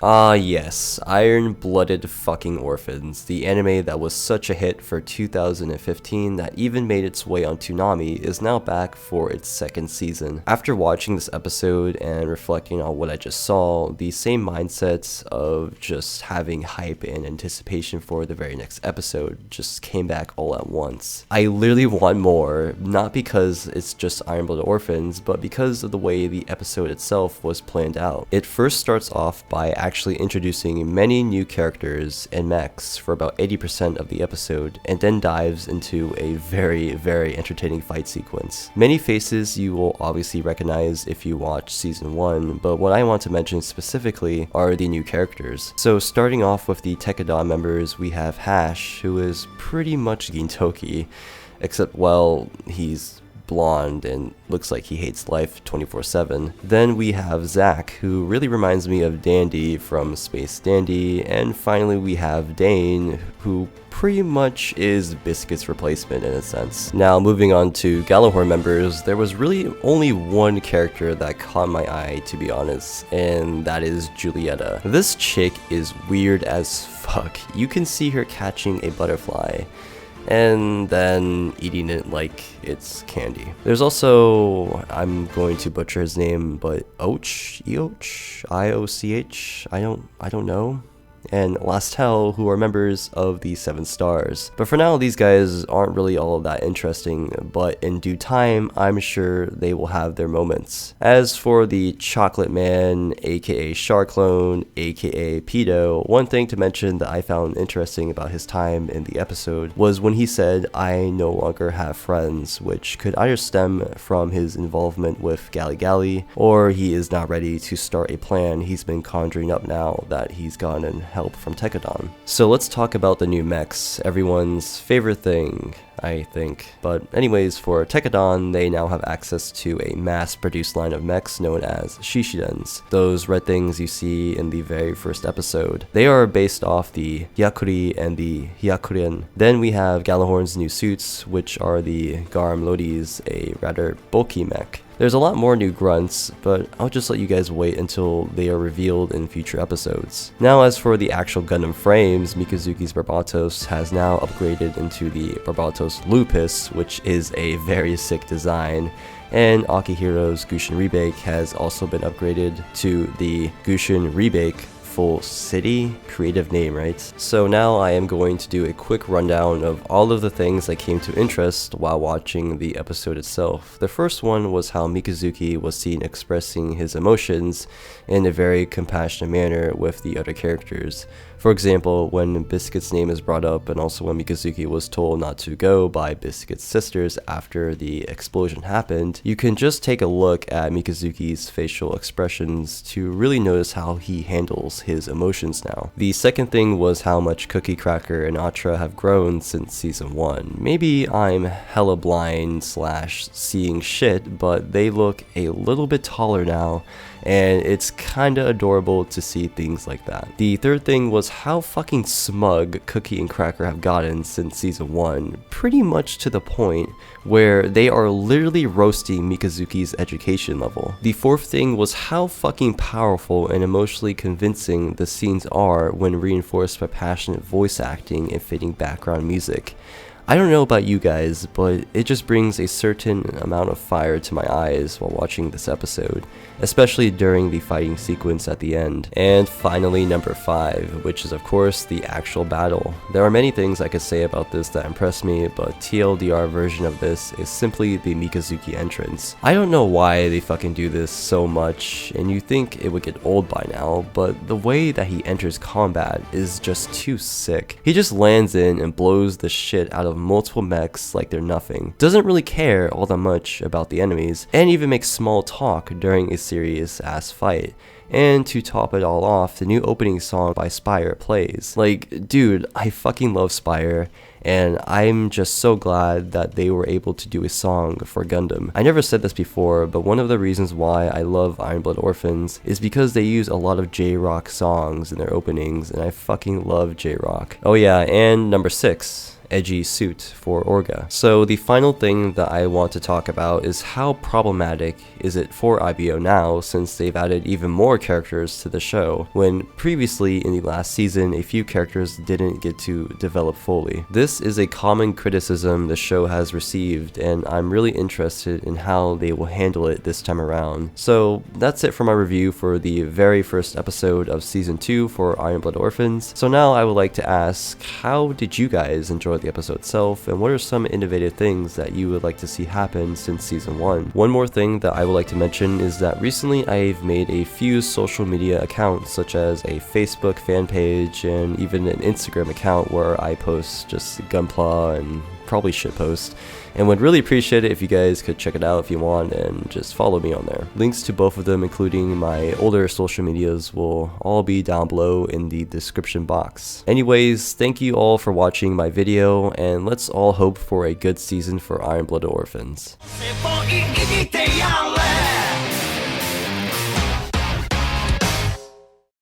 Ah yes, Iron-Blooded fucking Orphans, the anime that was such a hit for 2015 that even made its way on Toonami, is now back for its second season. After watching this episode and reflecting on what I just saw, the same mindsets of just having hype and anticipation for the very next episode just came back all at once. I literally want more, not because it's just Iron-Blooded Orphans, but because of the way the episode itself was planned out. It first starts off by actually introducing many new characters and mechs for about 80% of the episode, and then dives into a very entertaining fight sequence. Many faces you will obviously recognize if you watch season 1, but what I want to mention specifically are the new characters. So starting off with the Tekadon members, we have Hash, who is pretty much Gintoki, except, well, he's blonde and looks like he hates life 24/7. Then we have Zack, who really reminds me of Dandy from Space Dandy, and finally we have Dane, who pretty much is Biscuit's replacement in a sense. Now moving on to ghjallarhorn members, there was really only one character that caught my eye, to be honest, and that is Julieta. This chick is weird as fuck. You can see her catching a butterfly and then eating it like it's candy. There's also, I'm going to butcher his name, but Ioch, I-O-C-H, I don't know, and Lastel, who are members of the 7 Stars. But for now, these guys aren't really all that interesting, but in due time, I'm sure they will have their moments. As for the Chocolate Man, aka Sharklone, aka Pedo, one thing to mention that I found interesting about his time in the episode was when he said, "I no longer have friends," which could either stem from his involvement with Gali, or he is not ready to start a plan he's been conjuring up now that he's gotten help from Tekadon. So let's talk about the new mechs, everyone's favorite thing, I think. But anyways, for Tekadon, they now have access to a mass-produced line of mechs known as Shishidens, those red things you see in the very first episode. They are based off the Hyakuri and the Hyakuren. Then we have ghjallarhorn's new suits, which are the Garm Lodis, a rather bulky mech. There's a lot more new grunts, but I'll just let you guys wait until they are revealed in future episodes. Now as for the actual Gundam Frames, Mikazuki's Barbatos has now upgraded into the Barbatos Lupus, which is a very sick design, and Akihiro's Gushin Rebake has also been upgraded to the Gushin Rebake Full City, creative name, right? So now I am going to do a quick rundown of all of the things I came to interest while watching the episode itself. The first one was how Mikazuki was seen expressing his emotions in a very compassionate manner with the other characters. For example, when Biscuit's name is brought up, and also when Mikazuki was told not to go by Biscuit's sisters after the explosion happened, you can just take a look at Mikazuki's facial expressions to really notice how he handles his emotions now. The second thing was how much Cookie Cracker and Atra have grown since season 1. Maybe I'm hella blind / seeing shit, but they look a little bit taller now, and it's kinda adorable to see things like that. The third thing was how fucking smug Cookie and Cracker have gotten since season 1, pretty much to the point where they are literally roasting Mikazuki's education level. The fourth thing was how fucking powerful and emotionally convincing the scenes are when reinforced by passionate voice acting and fitting background music. I don't know about you guys, but it just brings a certain amount of fire to my eyes while watching this episode, especially during the fighting sequence at the end. And finally, number 5, which is of course the actual battle. There are many things I could say about this that impress me, but TLDR version of this is simply the Mikazuki entrance. I don't know why they fucking do this so much, and you think it would get old by now, but the way that he enters combat is just too sick. He just lands in and blows the shit out of multiple mechs like they're nothing, doesn't really care all that much about the enemies, and even makes small talk during a serious ass fight. And to top it all off, the new opening song by SPYAIR plays. Like, dude, I fucking love SPYAIR, and I'm just so glad that they were able to do a song for Gundam. I never said this before, but one of the reasons why I love Iron-Blooded Orphans is because they use a lot of J-Rock songs in their openings, and I fucking love J-Rock. Oh yeah, and number 6. edgy suit for Orga. So the final thing that I want to talk about is how problematic is it for IBO now, since they've added even more characters to the show, when previously in the last season a few characters didn't get to develop fully. This is a common criticism the show has received, and I'm really interested in how they will handle it this time around. So that's it for my review for the very first episode of season 2 for Iron-Blooded Orphans. So now I would like to ask, how did you guys enjoy the episode itself, and what are some innovative things that you would like to see happen since season 1? One more thing that I would like to mention is that recently I've made a few social media accounts, such as a Facebook fan page and even an Instagram account where I post just gunpla and probably shitpost, and would really appreciate it if you guys could check it out if you want and just follow me on there. Links to both of them, including my older social medias, will all be down below in the description box. Anyways, thank you all for watching my video, and let's all hope for a good season for Iron-Blooded Orphans.